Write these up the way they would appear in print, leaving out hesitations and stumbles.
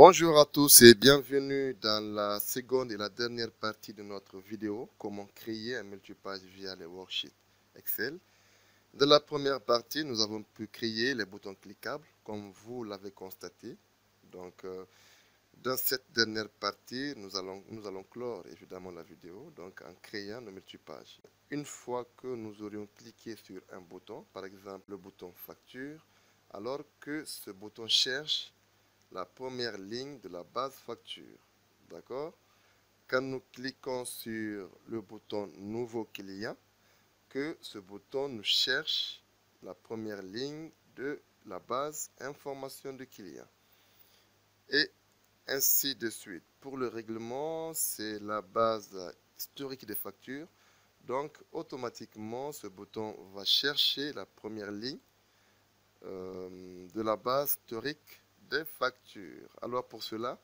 Bonjour à tous et bienvenue dans la seconde et la dernière partie de notre vidéo comment créer un multipage via les worksheets Excel. Dans la première partie, nous avons pu créer les boutons cliquables comme vous l'avez constaté. Donc, dans cette dernière partie, nous allons clore évidemment la vidéo donc en créant le multipage. Une fois que nous aurions cliqué sur un bouton, par exemple le bouton facture, alors que ce bouton cherche la première ligne de la base facture. D'accord? Quand nous cliquons sur le bouton nouveau client, que ce bouton nous cherche la première ligne de la base information de client. Et ainsi de suite. Pour le règlement, c'est la base historique des factures. Donc, automatiquement, ce bouton va chercher la première ligne de la base historique des factures. Alors, pour cela,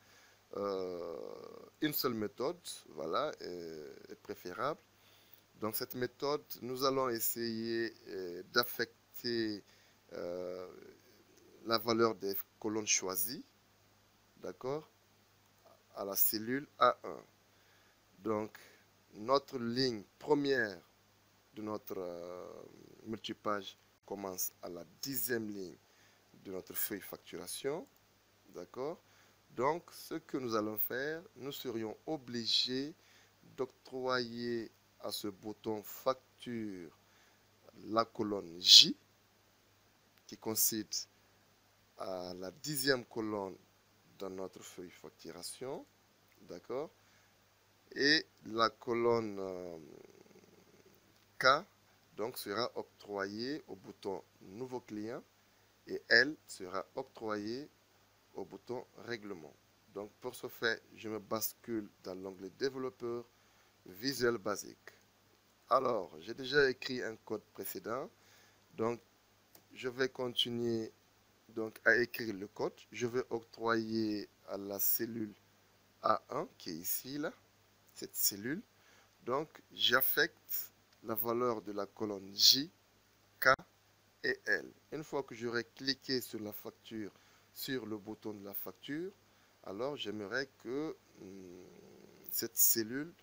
une seule méthode voilà, est préférable. Dans cette méthode, nous allons essayer d'affecter la valeur des colonnes choisies, d'accord, à la cellule A1. Donc, notre ligne première de notre multipage commence à la 10e ligne de notre feuille facturation. D'accord? Donc, ce que nous allons faire, nous serions obligés d'octroyer à ce bouton facture la colonne J, qui consiste à la 10e colonne dans notre feuille facturation. D'accord? Et la colonne K donc sera octroyée au bouton nouveau client et L sera octroyée au bouton règlement. Donc pour ce faire, je me bascule dans l'onglet développeur Visual Basic. Alors, j'ai déjà écrit un code précédent. Donc, je vais continuer donc, à écrire le code. Je vais octroyer à la cellule A1 qui est ici, là, cette cellule. Donc, j'affecte la valeur de la colonne J, K et L. Une fois que j'aurai cliqué sur la facture, sur le bouton de la facture, alors j'aimerais que cette cellule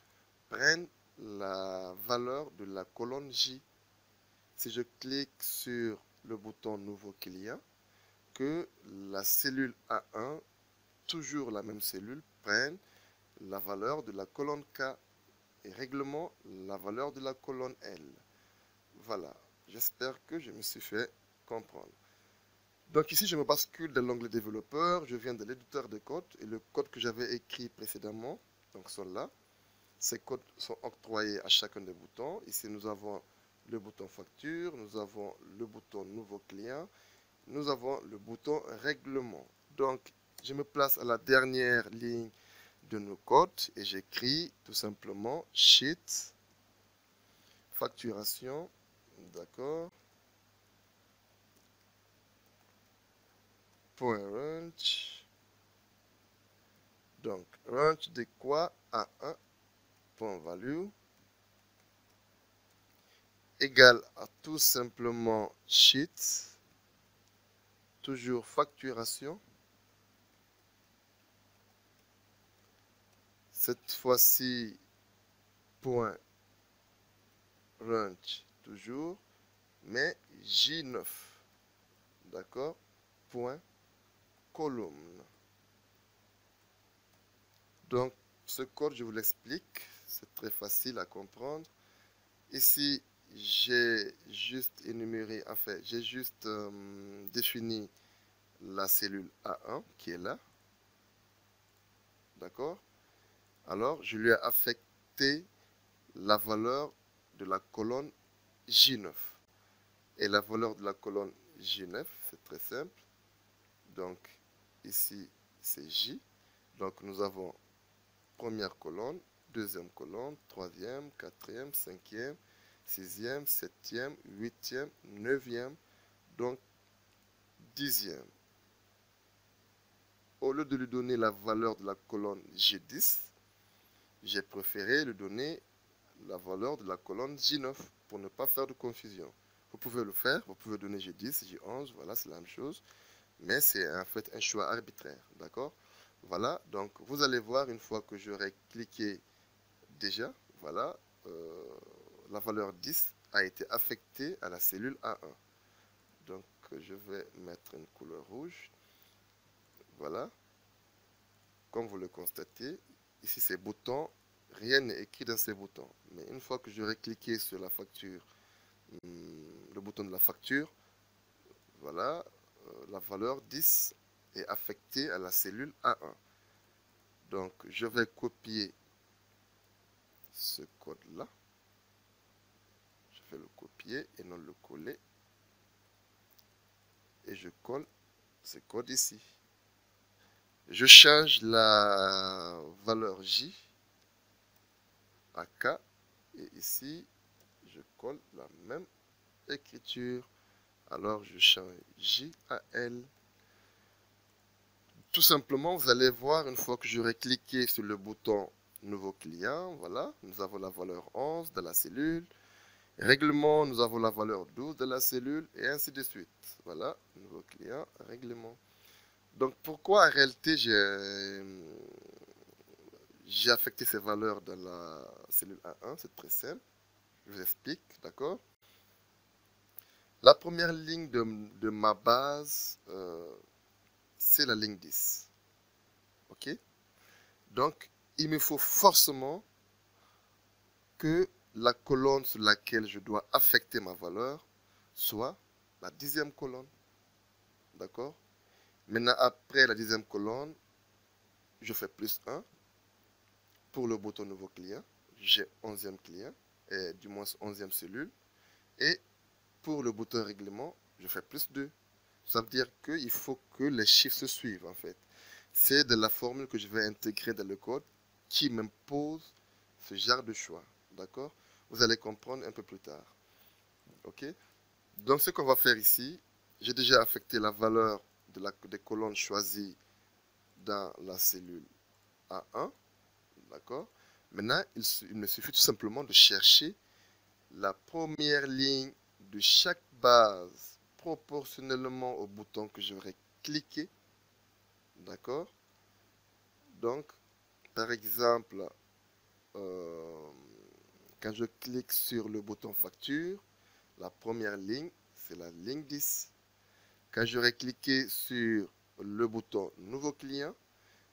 prenne la valeur de la colonne J. Si je clique sur le bouton nouveau client, que la cellule A1, toujours la même cellule, prenne la valeur de la colonne K et règlement la valeur de la colonne L. Voilà, j'espère que je me suis fait comprendre. Donc ici, je me bascule dans l'onglet développeur, je viens de l'éditeur de code et le code que j'avais écrit précédemment, donc sont là. Ces codes sont octroyés à chacun des boutons. Ici, nous avons le bouton facture, nous avons le bouton nouveau client, nous avons le bouton règlement. Donc, je me place à la dernière ligne de nos codes et j'écris tout simplement sheet, facturation, d'accord, point range. Donc, range de quoi à 1 point value égale à tout simplement sheet, toujours facturation. Cette fois-ci, point range toujours, mais J9, d'accord, point column. Donc, ce code, je vous l'explique, c'est très facile à comprendre. Ici, j'ai juste énuméré, enfin, j'ai juste défini la cellule A1 qui est là. D'accord? Alors, je lui ai affecté la valeur de la colonne J9. Et la valeur de la colonne J9, c'est très simple. Donc, ici, c'est J. Donc, nous avons première colonne, deuxième colonne, troisième, quatrième, cinquième, sixième, septième, huitième, neuvième, donc dixième. Au lieu de lui donner la valeur de la colonne J10, j'ai préféré lui donner la valeur de la colonne J9 pour ne pas faire de confusion. Vous pouvez le faire, vous pouvez donner J10, J11, voilà, c'est la même chose, mais c'est en fait un choix arbitraire, d'accord? Voilà, donc vous allez voir une fois que j'aurai cliqué déjà, voilà, la valeur 10 a été affectée à la cellule A1. Donc je vais mettre une couleur rouge. Voilà, comme vous le constatez, ici ces boutons, rien n'est écrit dans ces boutons. Mais une fois que j'aurai cliqué sur la facture, le bouton de la facture, voilà, la valeur 10 est affectée à la cellule A1. Donc je vais copier ce code-là. Je vais le copier et non le coller. Et je colle ce code ici. Je change la valeur J à K. Et ici, je colle la même écriture. Alors, je change J à L. Tout simplement, vous allez voir, une fois que j'aurai cliqué sur le bouton Nouveau client, voilà, nous avons la valeur 11 de la cellule. Règlement, nous avons la valeur 12 de la cellule, et ainsi de suite. Voilà, Nouveau client, règlement. Donc, pourquoi en réalité j'ai affecté ces valeurs dans la cellule A1? C'est très simple. Je vous explique, d'accord? La première ligne de ma base, c'est la ligne 10. OK? Donc, il me faut forcément que la colonne sur laquelle je dois affecter ma valeur soit la 10e colonne. D'accord? Maintenant, après la 10e colonne, je fais plus 1. Pour le bouton nouveau client, j'ai 11e client, et du moins 11e cellule. Et pour le bouton règlement, je fais plus 2. Ça veut dire qu'il faut que les chiffres se suivent en fait. C'est de la formule que je vais intégrer dans le code qui m'impose ce genre de choix. D'accord? Vous allez comprendre un peu plus tard. OK? Donc ce qu'on va faire ici, j'ai déjà affecté la valeur des colonnes choisies dans la cellule A1. D'accord? Maintenant, il me suffit tout simplement de chercher la première ligne de chaque base proportionnellement au bouton que j'aurais cliqué. D'accord? Donc, par exemple, quand je clique sur le bouton facture, la première ligne, c'est la ligne 10. Quand j'aurai cliqué sur le bouton nouveau client,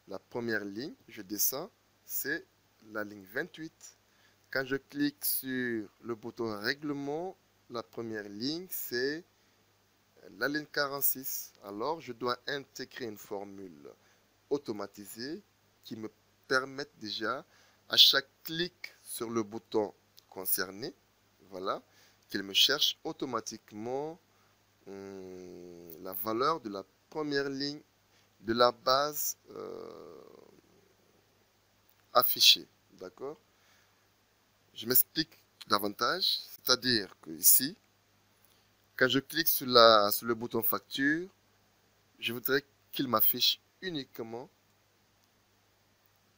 la première ligne, je descends, c'est la ligne 28. Quand je clique sur le bouton règlement, la première ligne, c'est la ligne 46. Alors, je dois intégrer une formule automatisée qui me permette déjà, à chaque clic sur le bouton concerné, voilà, qu'il me cherche automatiquement la valeur de la première ligne de la base affichée. D'accord? Je m'explique davantage, c'est-à-dire que ici, quand je clique sur le bouton facture, je voudrais qu'il m'affiche uniquement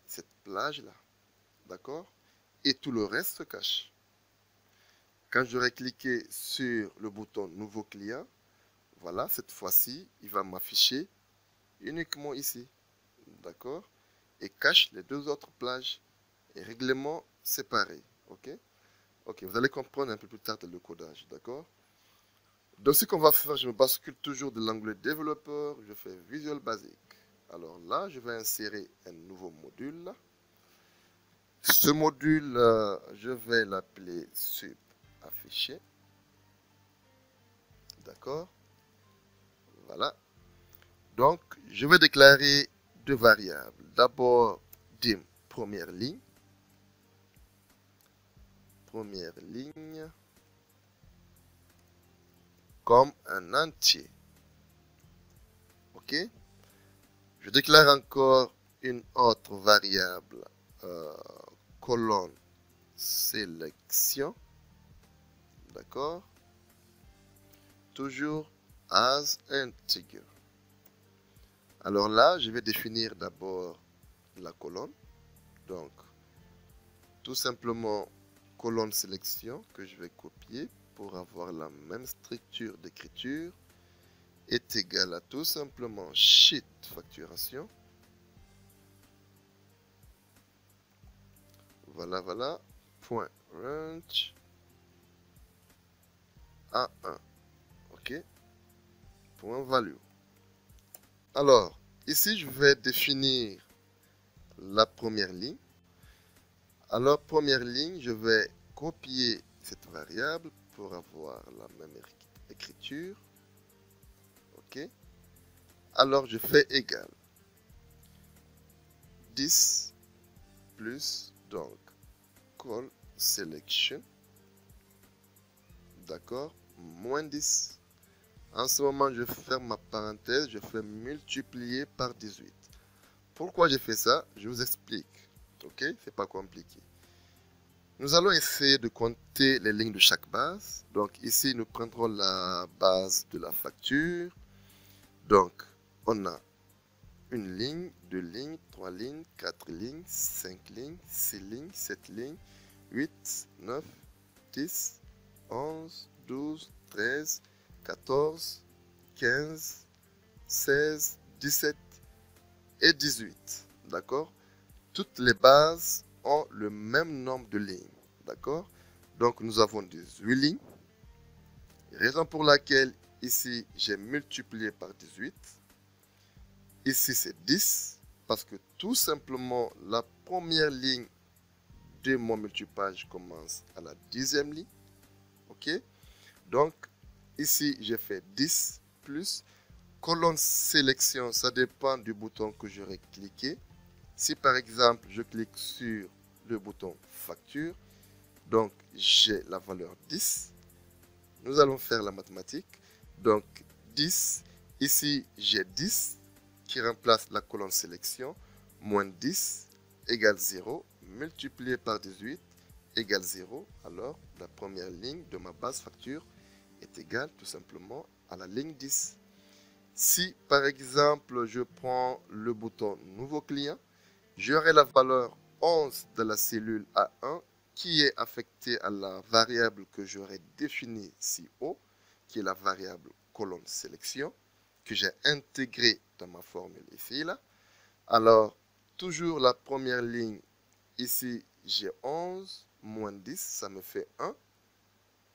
cette plage-là. D'accord? Et tout le reste se cache. Quand j'aurai cliqué sur le bouton nouveau client, voilà, cette fois-ci, il va m'afficher uniquement ici. D'accord? Et cache les deux autres plages. Et règlement, c'est pareil. OK? OK, vous allez comprendre un peu plus tard le codage. D'accord? Donc, ce qu'on va faire, je me bascule toujours de l'onglet développeur, je fais Visual Basic. Alors là, je vais insérer un nouveau module. Ce module, je vais l'appeler Sub affiché. D'accord? Voilà. Donc, je vais déclarer deux variables. D'abord, dim, première ligne. Première ligne. Comme un entier. OK? Je déclare encore une autre variable, colonne sélection. D'accord? Toujours as integer. Alors là, je vais définir d'abord la colonne. Donc, tout simplement, colonne sélection que je vais copier pour avoir la même structure d'écriture est égal à tout simplement sheet facturation. voilà, point range A1, ok, point value. Alors, ici, je vais définir la première ligne. Alors, première ligne, je vais copier cette variable pour avoir la même écriture. OK. Alors, je fais égal 10 plus, donc, call selection. D'accord. Moins 10. En ce moment, je ferme ma parenthèse, je fais multiplier par 18. Pourquoi j'ai fait ça? Je vous explique. Ok? C'est pas compliqué. Nous allons essayer de compter les lignes de chaque base. Donc ici, nous prendrons la base de la facture. Donc, on a une ligne, 2 lignes, 3 lignes, 4 lignes, 5 lignes, 6 lignes, 7 lignes, 8, 9, 10, 11, 12, 13, 14, 15, 16, 17 et 18. D'accord? Toutes les bases ont le même nombre de lignes. D'accord? Donc, nous avons 18 lignes. Raison pour laquelle, ici, j'ai multiplié par 18. Ici, c'est 10. Parce que tout simplement, la première ligne de mon multipage commence à la 10e ligne. OK? Donc, ici, j'ai fait 10 plus colonne sélection. Ça dépend du bouton que j'aurai cliqué. Si par exemple, je clique sur le bouton facture, donc j'ai la valeur 10. Nous allons faire la mathématique. Donc 10, ici j'ai 10 qui remplace la colonne sélection, moins 10 égale 0, multiplié par 18 égale 0. Alors la première ligne de ma base facture est égale tout simplement à la ligne 10. Si par exemple je prends le bouton nouveau client, j'aurai la valeur 11 de la cellule A1 qui est affectée à la variable que j'aurais définie ci haut, qui est la variable colonne sélection, que j'ai intégrée dans ma formule ici. Là. Alors, toujours la première ligne, ici j'ai 11 moins 10, ça me fait 1.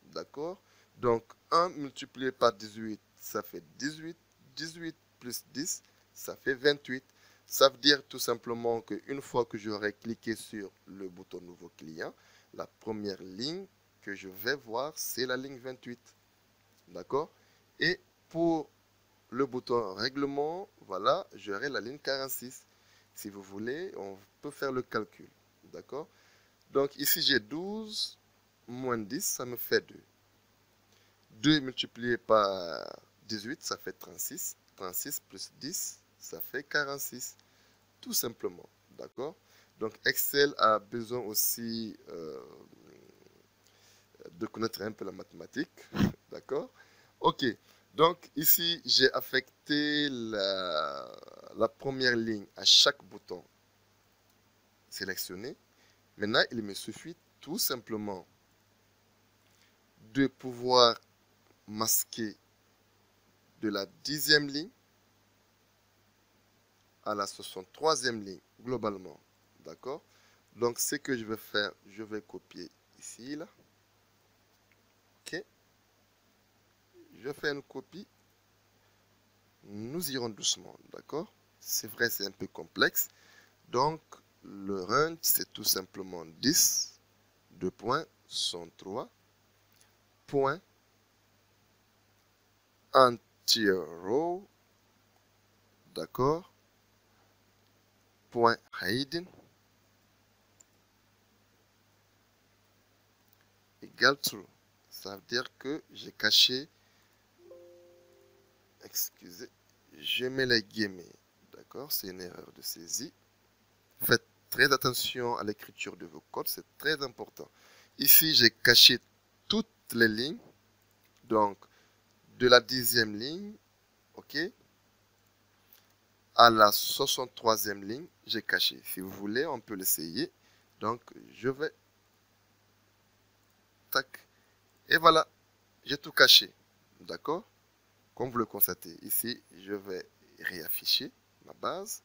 D'accord? Donc 1 multiplié par 18, ça fait 18. 18 plus 10, ça fait 28. Ça veut dire tout simplement qu'une fois que j'aurai cliqué sur le bouton nouveau client, la première ligne que je vais voir, c'est la ligne 28. D'accord? Et pour le bouton règlement, voilà, j'aurai la ligne 46. Si vous voulez, on peut faire le calcul. D'accord? Donc ici, j'ai 12 moins 10, ça me fait 2. 2 multiplié par 18, ça fait 36. 36 plus 10, ça fait 46. Tout simplement. D'accord? Donc, Excel a besoin aussi de connaître un peu la mathématique. D'accord? OK. Donc, ici, j'ai affecté la première ligne à chaque bouton sélectionné. Maintenant, il me suffit tout simplement de pouvoir masquer de la 10e ligne à la 63e ligne, globalement. D'accord? Donc, ce que je vais faire, je vais copier ici, là. OK? Je fais une copie. Nous irons doucement, d'accord? C'est vrai, c'est un peu complexe. Donc, le range, c'est tout simplement 10, 2 points, 103, point, anti-row, d'accord? Point hidden, égale true. Ça veut dire que j'ai caché, excusez, je mets les guillemets, d'accord? C'est une erreur de saisie. Faites très attention à l'écriture de vos codes, c'est très important. Ici, j'ai caché toutes les lignes, donc de la 10e ligne, ok, à la 63e ligne, j'ai caché. Si vous voulez, on peut l'essayer. Donc, je vais, tac, et voilà, j'ai tout caché, d'accord? Comme vous le constatez ici, je vais réafficher ma base.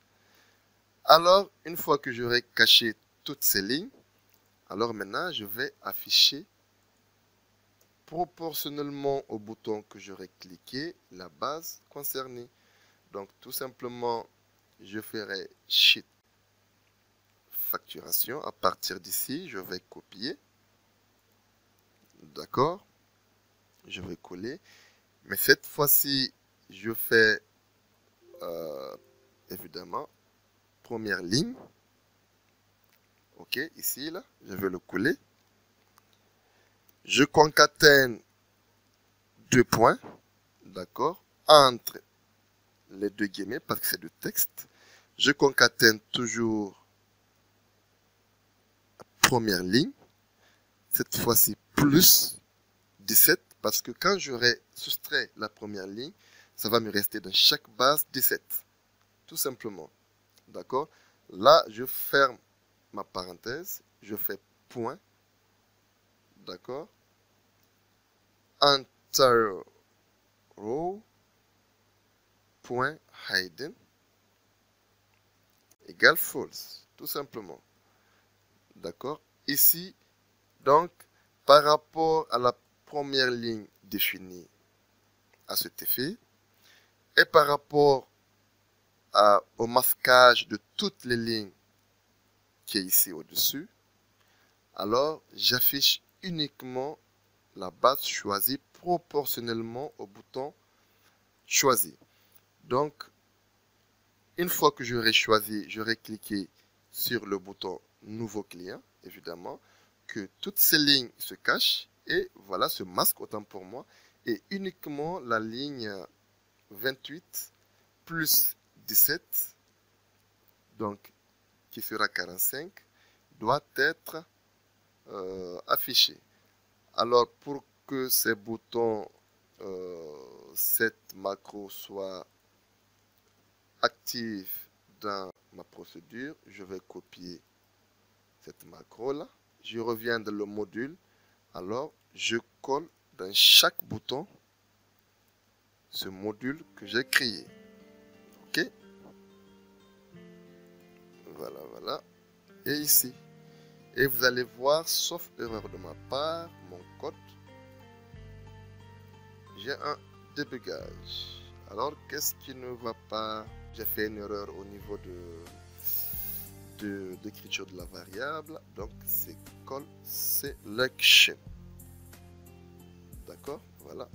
Alors, une fois que j'aurai caché toutes ces lignes, Alors maintenant, je vais afficher proportionnellement au bouton que j'aurai cliqué la base concernée. Donc tout simplement, je ferai Sheet facturation. À partir d'ici, je vais copier. D'accord? Je vais coller. Mais cette fois-ci, je fais évidemment première ligne. Ok, ici, là, je vais le coller. Je concatène 2 points, d'accord, entre les 2 guillemets parce que c'est du texte. Je concatène toujours première ligne, cette fois-ci plus 17 parce que quand j'aurai soustrait la première ligne, ça va me rester dans chaque base 17, tout simplement, d'accord. Là, je ferme ma parenthèse, je fais point, d'accord, entire row, point hidden égale false, tout simplement, d'accord. Ici, donc, par rapport à la première ligne définie à cet effet, et par rapport au masquage de toutes les lignes qui est ici au-dessus, alors j'affiche uniquement la base choisie proportionnellement au bouton choisi. Donc, une fois que j'aurai choisi, j'aurai cliqué sur le bouton nouveau client, évidemment, que toutes ces lignes se cachent et voilà, se masquent autant pour moi. Et uniquement la ligne 28 plus 17, donc qui sera 45, doit être affiché. Alors pour que ces boutons, cette macro soit active dans ma procédure, je vais copier cette macro là. Je reviens dans le module. Alors je colle dans chaque bouton ce module que j'ai créé. Ok, voilà, voilà, et ici, et vous allez voir, sauf erreur de ma part, mon code, j'ai un débugage. Alors qu'est-ce qui ne va pas? J'ai fait une erreur au niveau d'écriture de la variable, donc c'est call selection, d'accord, voilà,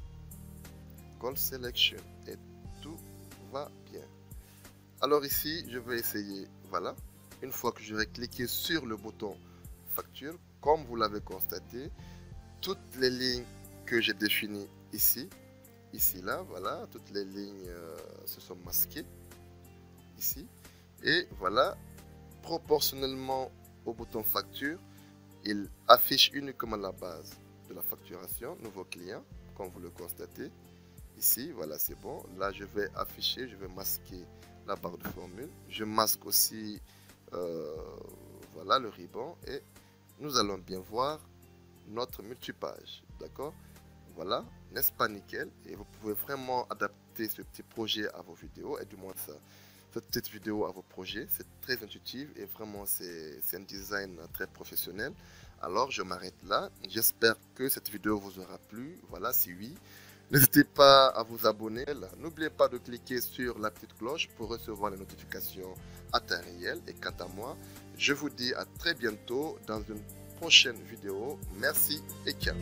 call selection, et tout va bien. Alors ici, je vais essayer, voilà, une fois que j'aurai cliqué sur le bouton facture, comme vous l'avez constaté, toutes les lignes que j'ai définies ici, là, voilà, toutes les lignes se sont masquées ici, et voilà, proportionnellement au bouton facture, il affiche uniquement la base de la facturation, nouveau client, comme vous le constatez. Ici, voilà, c'est bon. Là, je vais afficher, je vais masquer la barre de formule. Je masque aussi voilà, le ruban et nous allons bien voir notre multipage. D'accord? Voilà, n'est-ce pas nickel? Et vous pouvez vraiment adapter ce petit projet à vos vidéos et du moins ça. Cette petite vidéo à vos projets, c'est très intuitif et vraiment c'est un design très professionnel. Alors je m'arrête là, j'espère que cette vidéo vous aura plu. Voilà, si oui, n'hésitez pas à vous abonner. N'oubliez pas de cliquer sur la petite cloche pour recevoir les notifications à temps réel. Et quant à moi, je vous dis à très bientôt dans une prochaine vidéo. Merci et ciao.